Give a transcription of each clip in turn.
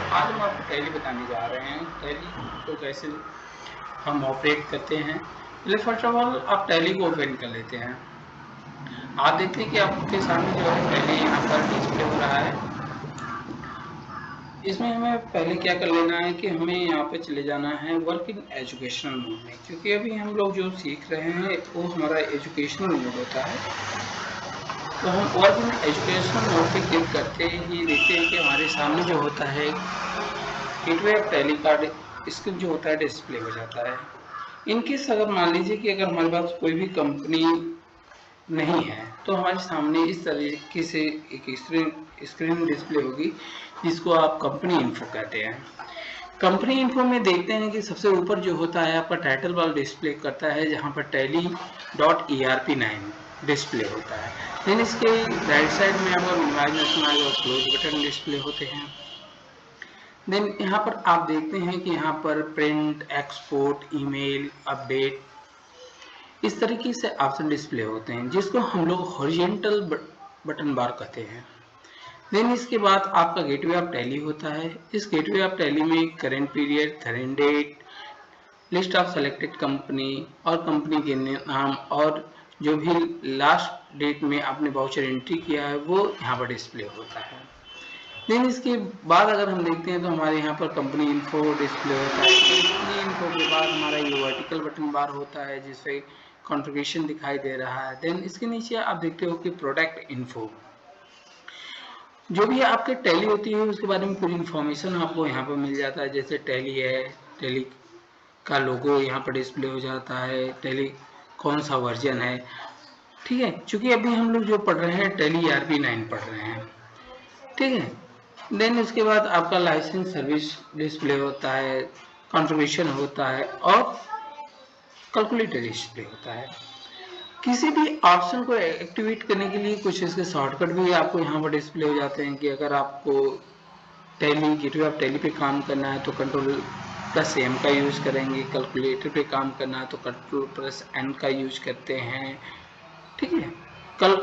आज हम आपको टैली बताने जा रहे हैं। टैली को कैसे हम ऑपरेट करते हैं। पहले फर्स्ट ऑफ ऑल आप टैली को ओपन कर लेते हैं। आप देखते हैं कि आपके सामने जो है टैली यहाँ पर डिस्प्ले हो रहा है। इसमें हमें पहले क्या कर लेना है कि हमें यहाँ पे चले जाना है वर्क इन एजुकेशनल मोड में, क्योंकि अभी हम लोग जो सीख रहे हैं वो हमारा एजुकेशनल मोड होता है। तो हम वर्क इन एजुकेशनल मोड पे क्लिक करते ही देखते हैं कि हमारे सामने जो होता है गेटवे ऑफ टैली का स्क्रिप्ट जो होता है डिस्प्ले हो जाता है। इनकेस अगर मान लीजिए कि अगर हमारे पास कोई भी कंपनी नहीं है तो हमारे सामने इस तरीके से एक स्क्रीन डिस्प्ले होगी जिसको आप कंपनी इन्फो कहते हैं। कंपनी इन्फो में देखते हैं कि सबसे ऊपर जो होता है आपका टाइटल बार डिस्प्ले करता है, जहां पर tally.erp9 डिस्प्ले होता है। देन इसके राइट साइड में आपका मिनिमाइज, मैक्सिमाइज और क्लोज बटन डिस्प्ले होते हैं। देन यहाँ पर आप देखते हैं कि यहाँ पर प्रिंट, एक्सपोर्ट, ईमेल, अपडेट, इस तरीके से ऑप्शन डिस्प्ले होते हैं जिसको हम लोग हॉरिजॉन्टल बटन बार कहते हैं। देन इसके बाद आपका गेटवे ऑफ टैली होता है। इस गेटवे ऑफ टैली में current period, current date, list of selected company और कंपनी के नाम और जो भी लास्ट डेट में आपने वाउचर एंट्री किया है वो यहाँ पर डिस्प्ले होता है। देन इसके बाद अगर हम देखते हैं तो हमारे यहाँ पर कंपनी इन्फो डिस्प्ले होता है। कंपनी इन्फो के बाद हमारा ये वर्टिकल बटन बार होता है जिसपे कॉन्फ़िगरेशन दिखाई दे रहा है। देन इसके नीचे आप देखते हो कि प्रोडक्ट इन्फो, जो भी आपके टैली होती है उसके बारे में पूरी इन्फॉर्मेशन आपको यहाँ पर मिल जाता है। जैसे टैली है, टैली का लोगो यहाँ पर डिस्प्ले हो जाता है, टैली कौन सा वर्जन है, ठीक है। चूंकि अभी हम लोग जो पढ़ रहे हैं टैली ERP9 पढ़ रहे हैं, ठीक है। देन उसके बाद आपका लाइसेंस सर्विस डिस्प्ले होता है, कॉन्फ़िगरेशन होता है और कैलकुलेटर डिस्प्ले होता है। किसी भी ऑप्शन को एक्टिवेट करने के लिए कुछ इसके शॉर्टकट भी आपको यहाँ पर डिस्प्ले हो जाते हैं कि अगर आपको टैली गेटवे ऑफ टैली पे काम करना है तो कंट्रोल प्लस एम का यूज करेंगे, कैलकुलेटर पे काम करना है तो कंट्रोल प्लस एन का यूज करते हैं, ठीक है। कल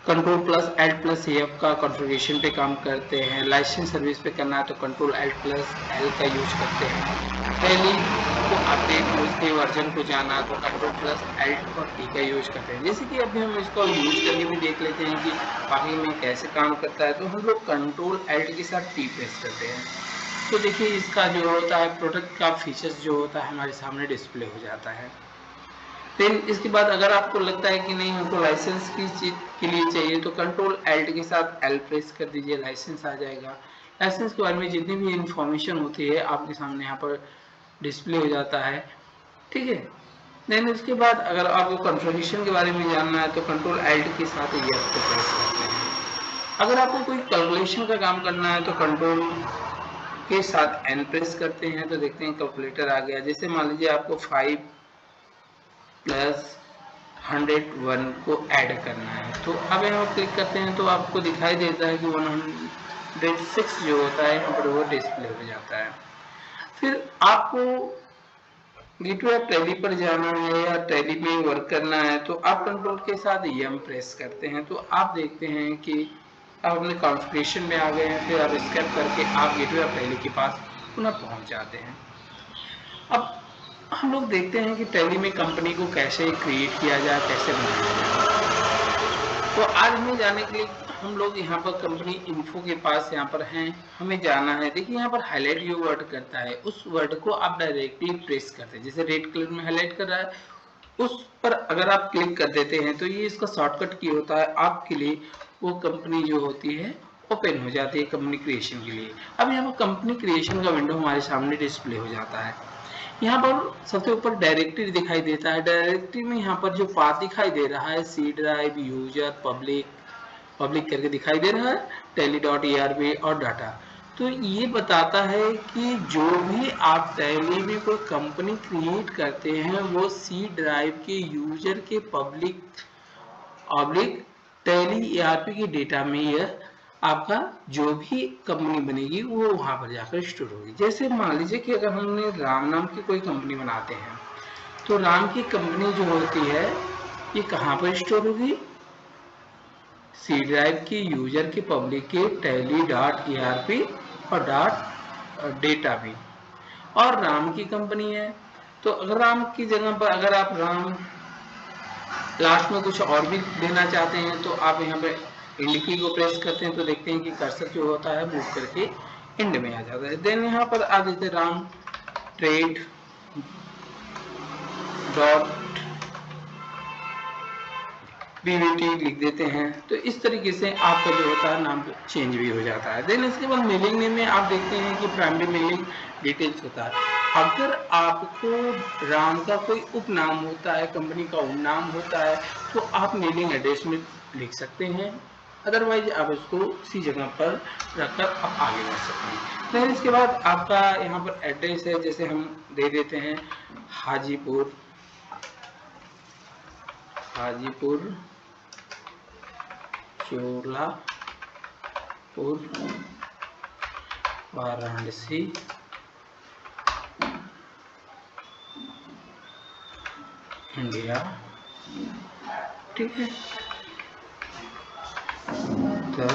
control plus L plus F का कॉन्फ़िगरेशन पे काम करते हैं। लाइसेंस सर्विस पे करना है तो कंट्रोल एल प्लस एल का यूज करते हैं। टैली को अपडेट उसके वर्जन को जाना तो कंट्रोल प्लस एल्ट और टी का यूज करते हैं। जैसे कि अभी हम इसको यूज करके भी देख लेते हैं कि बाकी में कैसे काम करता है। तो हम लोग कंट्रोल एल्ट के साथ टी प्रेस करते हैं तो देखिए इसका जो होता है प्रोडक्ट का फीचर्स जो होता है हमारे सामने डिस्प्ले हो जाता है। फिर इसके बाद अगर आपको लगता है कि नहीं हमको लाइसेंस की चीज के लिए चाहिए तो कंट्रोल एल्ट के साथ एल प्रेस कर दीजिए, लाइसेंस आ जाएगा। लाइसेंस के बारे में जितनी भी इंफॉर्मेशन होती है आपके सामने यहाँ पर डिस्प्ले हो जाता है, ठीक है। देन उसके बाद अगर आपको कॉन्फ़िगरेशन के बारे में जानना है तो कंट्रोल एल्ट के साथ एफ को प्रेस करते हैं। अगर आपको कोई कैलकुलेशन का काम करना है तो कंट्रोल के साथ एन प्रेस करते हैं तो देखते हैं कैलकुलेटर आ गया। जैसे मान लीजिए आपको 5 प्लस 101 को ऐड करना है तो अब यहाँ क्लिक करते हैं तो आपको दिखाई देता है कि 106 जो होता है यहाँ पर वो डिस्प्ले हो जाता है। फिर आपको गेटवे ऑफ टैली पर जाना है या टैली में वर्क करना है तो आप कंट्रोल के साथ एम प्रेस करते हैं तो आप देखते हैं कि आप अपने कॉन्फ़िगरेशन में आ गए हैं। फिर आप स्केप करके आप गेटवे ऑफ टैली के पास पुनः पहुंच जाते हैं। अब हम लोग देखते हैं कि टैली में कंपनी को कैसे क्रिएट किया जाए, कैसे बनाया जाए। तो आज हमें जाने के लिए हम लोग यहाँ पर कंपनी इन्फो के पास यहाँ पर हैं, हमें जाना है। देखिए यहाँ पर हाईलाइट जो वर्ड करता है उस वर्ड को आप डायरेक्टली प्रेस करते हैं, जैसे रेड कलर में हाईलाइट कर रहा है उस पर अगर आप क्लिक कर देते हैं तो ये इसका शॉर्टकट की होता है आपके लिए। वो कंपनी जो होती है ओपन हो जाती है कंपनी क्रिएशन के लिए। अब यहाँ पर कंपनी क्रिएशन का विंडो हमारे सामने डिस्प्ले हो जाता है। यहाँ पर सबसे ऊपर डायरेक्टरी दिखाई देता है। डायरेक्टरी में यहाँ पर जो पाथ दिखाई दे रहा है सी ड्राइव, यूजर, पब्लिक करके दिखाई दे रहा है, tally.erp और डाटा। तो ये बताता है कि जो भी आप टैली में कोई कंपनी क्रिएट करते हैं वो सी ड्राइव के यूजर के पब्लिक टैली ERP के डेटा में यह आपका जो भी कंपनी बनेगी वो वहां पर जाकर स्टोर होगी। जैसे मान लीजिए कि अगर हमने राम नाम की कोई कंपनी बनाते हैं तो राम की कंपनी जो होती है ये कहाँ पर स्टोर होगी, सी ड्राइव की यूजर के पब्लिक के tally.erp और डेटा भी। और राम की कंपनी है, तो अगर राम की जगह पर अगर आप राम लास्ट में कुछ और भी देना चाहते हैं तो आप यहाँ पे इंड की को प्रेस करते हैं तो देखते हैं कि कर्सर जो होता है मूव करके इंड में आ जाता है। देन यहाँ पर आ देते राम ट्रेड डॉट बीवीटी लिख देते हैं, तो इस तरीके से आपका जो होता है नाम चेंज भी हो जाता है। देन इसके बाद मेलिंग नेम में आप देखते हैं कि प्राइमरी मेलिंग डिटेल्स होता है। अगर आपको राम का कोई उपनाम होता है, कंपनी का उपनाम होता है, तो आप मेलिंग एड्रेस में लिख सकते हैं, अदरवाइज आप इसको उसी जगह पर रखकर आप आगे बढ़ सकते हैं। फिर इसके बाद आपका यहाँ पर एड्रेस है, जैसे हम दे देते हैं हाजीपुर चोलापुर वाराणसी इंडिया, ठीक है। उत्तर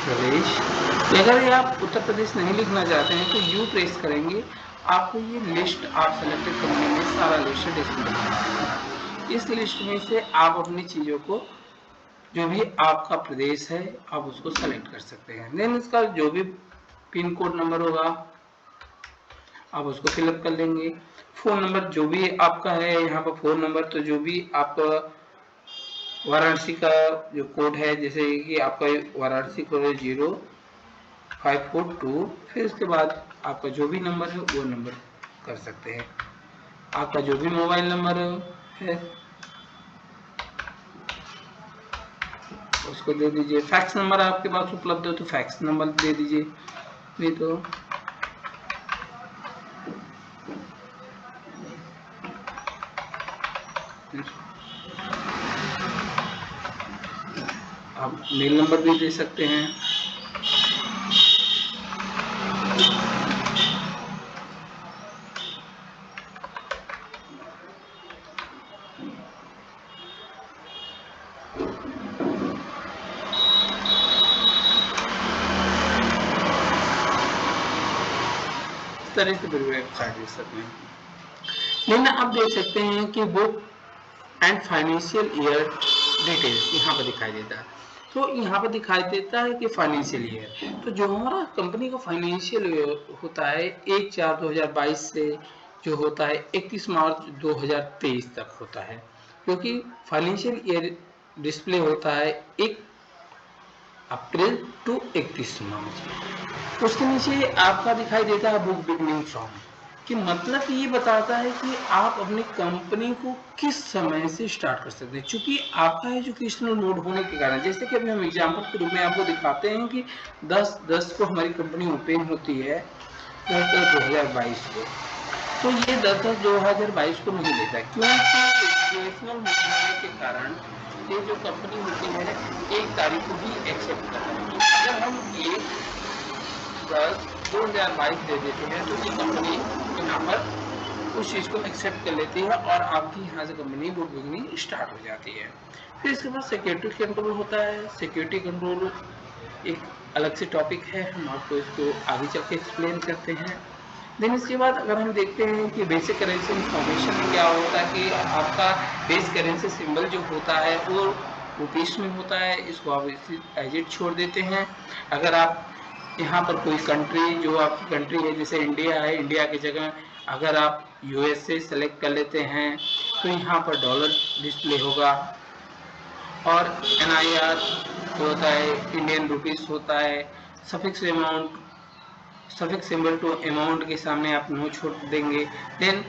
प्रदेश। अगर ये आप उत्तर प्रदेश नहीं लिखना चाहते हैं तो यू प्रेस करेंगे, आपको ये लिस्ट आप सेलेक्टेड करने में सारा लिस्ट डिस्प्ले होगा। इस लिस्ट में से आप अपनी चीज़ों को, जो भी आपका प्रदेश है, आप उसको सेलेक्ट कर सकते हैं। देन इसका जो भी पिन कोड नंबर होगा आप उसको फिलअप कर लेंगे। फ़ोन नंबर जो भी आपका है यहाँ पर फ़ोन नंबर, तो जो भी आपका वाराणसी का जो कोड है, जैसे कि आपका वाराणसी कोड है 0542, फिर उसके बाद आपका जो भी नंबर है वो नंबर कर सकते हैं। आपका जो भी मोबाइल नंबर है उसको दे दीजिए। फैक्स नंबर आपके पास उपलब्ध हो तो फैक्स नंबर दे दीजिए, नहीं तो आप मेल नंबर भी दे सकते हैं। इस तरह से वेबसाइट दे सकते हैं। लेकिन आप देख सकते हैं कि book and financial year details यहाँ पर दिखाई देता है। तो यहाँ पर दिखाई देता है कि फाइनेंशियल ईयर, तो जो हमारा कंपनी का फाइनेंशियल ईयर होता है 1/4/2022 से जो होता है 31 मार्च 2023 तक होता है, क्योंकि फाइनेंशियल ईयर डिस्प्ले होता है 1 अप्रैल टू 31 मार्च। उसके नीचे आपका दिखाई देता है बुक बिगनिंग फ्रॉम, कि मतलब ये बताता है कि आप अपनी कंपनी को किस समय से स्टार्ट कर सकते हैं। चूंकि आपका एजुकेशनल मोड होने के कारण, जैसे कि अभी हम एग्जांपल के रूप में आपको दिखाते हैं कि 10/10 को हमारी कंपनी ओपन होती है 10/10/2022 को, तो ये 10/10/2022 को नहीं लेता, क्योंकि एजुकेशनल मोड होने के कारण ये जो कंपनी होती है 1 तारीख को ही एक्सेप्ट करता है। अगर हम 1/10/2022 दे देते हैं तो ये कंपनी यहाँ पर उस चीज़ को एक्सेप्ट कर लेती है और आपकी यहाँ से कंपनी बुक बिगनिंग स्टार्ट हो जाती है। फिर इसके बाद सिक्योरिटी कंट्रोल होता है। सिक्योरिटी कंट्रोल एक अलग से टॉपिक है, हम आपको इसको आगे चल के एक्सप्लेन करते हैं। देन इसके बाद अगर हम देखते हैं कि बेसिक करेंसी इंफॉर्मेशन में क्या होता है कि आपका बेस करेंसी सिंबल जो होता है वो रुपीस में होता है, इसको आप एज इट छोड़ देते हैं। अगर आप यहाँ पर कोई कंट्री, जो आपकी कंट्री है जैसे इंडिया है, इंडिया की जगह अगर आप यूएसए सेलेक्ट कर लेते हैं तो यहाँ पर डॉलर डिस्प्ले होगा, और NIR जो होता है इंडियन रुपीस होता है। Suffix amount, suffix symbol to amount के सामने आप नो छोड़ देंगे। देन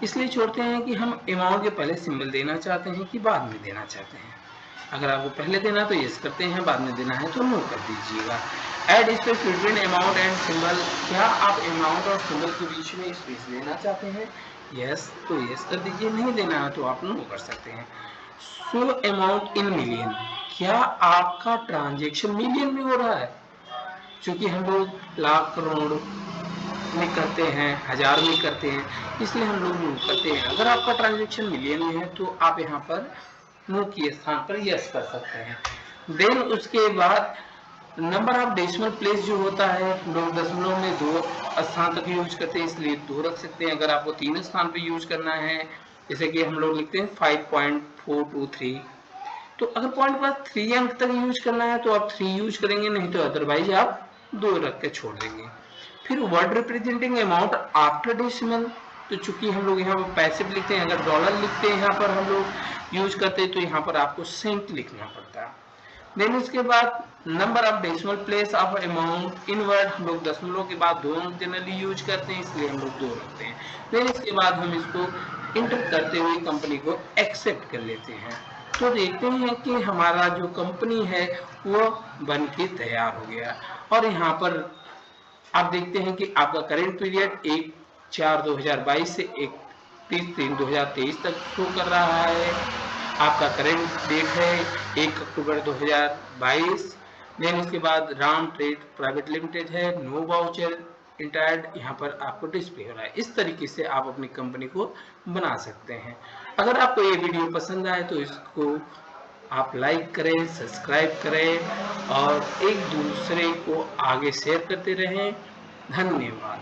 इसलिए छोड़ते हैं कि हम अमाउंट के पहले सिंबल देना चाहते हैं कि बाद में देना चाहते हैं। अगर आपको पहले देना तो यस करते हैं, बाद में देना है तो नो कर दीजिएगा। Add space between amount and symbol, क्या आप अमाउंट और सिंबल के बीच में स्पेस देना चाहते हैं? यस तो यस कर दीजिए, नहीं देना है तो आप नो कर सकते हैं। शो अमाउंट इन मिलियन, क्या आपका ट्रांजेक्शन मिलियन में हो रहा है? क्योंकि हम लोग लाख करोड़ में करते हैं, हजार में करते हैं, इसलिए हम लोग नो करते हैं। अगर आपका ट्रांजेक्शन मिलियन में है तो आप यहाँ पर नो के स्थान पर यस कर सकते हैं। देन उसके बाद नंबर ऑफ डेसिमल प्लेस जो होता है, लोग दशमलव में 2 स्थान तक यूज करते हैं, इसलिए 2 रख सकते हैं। अगर आपको 3 स्थान पे यूज करना है, जैसे कि हम लोग लिखते हैं 5.423, तो अगर पॉइंट के बाद 3 अंक तक यूज करना है तो आप 3 यूज करेंगे, नहीं तो अदरवाइज आप 2 रख के छोड़ देंगे। फिर word representing amount after decimal, तो चूंकि हम लोग यहाँ पर पैसे लिखते हैं, अगर डॉलर लिखते हैं यहाँ पर हम लोग यूज करते हैं, तो यहाँ पर आपको सेंट लिखना पड़ता है। देन इसके बाद number of decimal place of amount in word, हम लोग दशमलव के बाद 2 अंक जनरली यूज करते हैं, इसलिए हम लोग 2 रखते हैं। देन इसके बाद हम इसको इंटर करते हुए कंपनी को एक्सेप्ट कर लेते हैं। तो देखते हैं कि हमारा जो कंपनी है वो बन के तैयार हो गया। और यहाँ पर आप देखते हैं कि आपका करेंट पीरियड 1/4/2022 से 31/3/2023 तक शो कर रहा है। आपका करेंट डेट है 1 अक्टूबर 2022। देन इसके बाद राम ट्रेड प्राइवेट लिमिटेड है, नो वाउचर इंटायर्ड यहाँ पर आपको डिस्प्ले हो रहा है। इस तरीके से आप अपनी कंपनी को बना सकते हैं। अगर आपको ये वीडियो पसंद आए तो इसको आप लाइक करें, सब्सक्राइब करें और एक दूसरे को आगे शेयर करते रहें। धन्यवाद।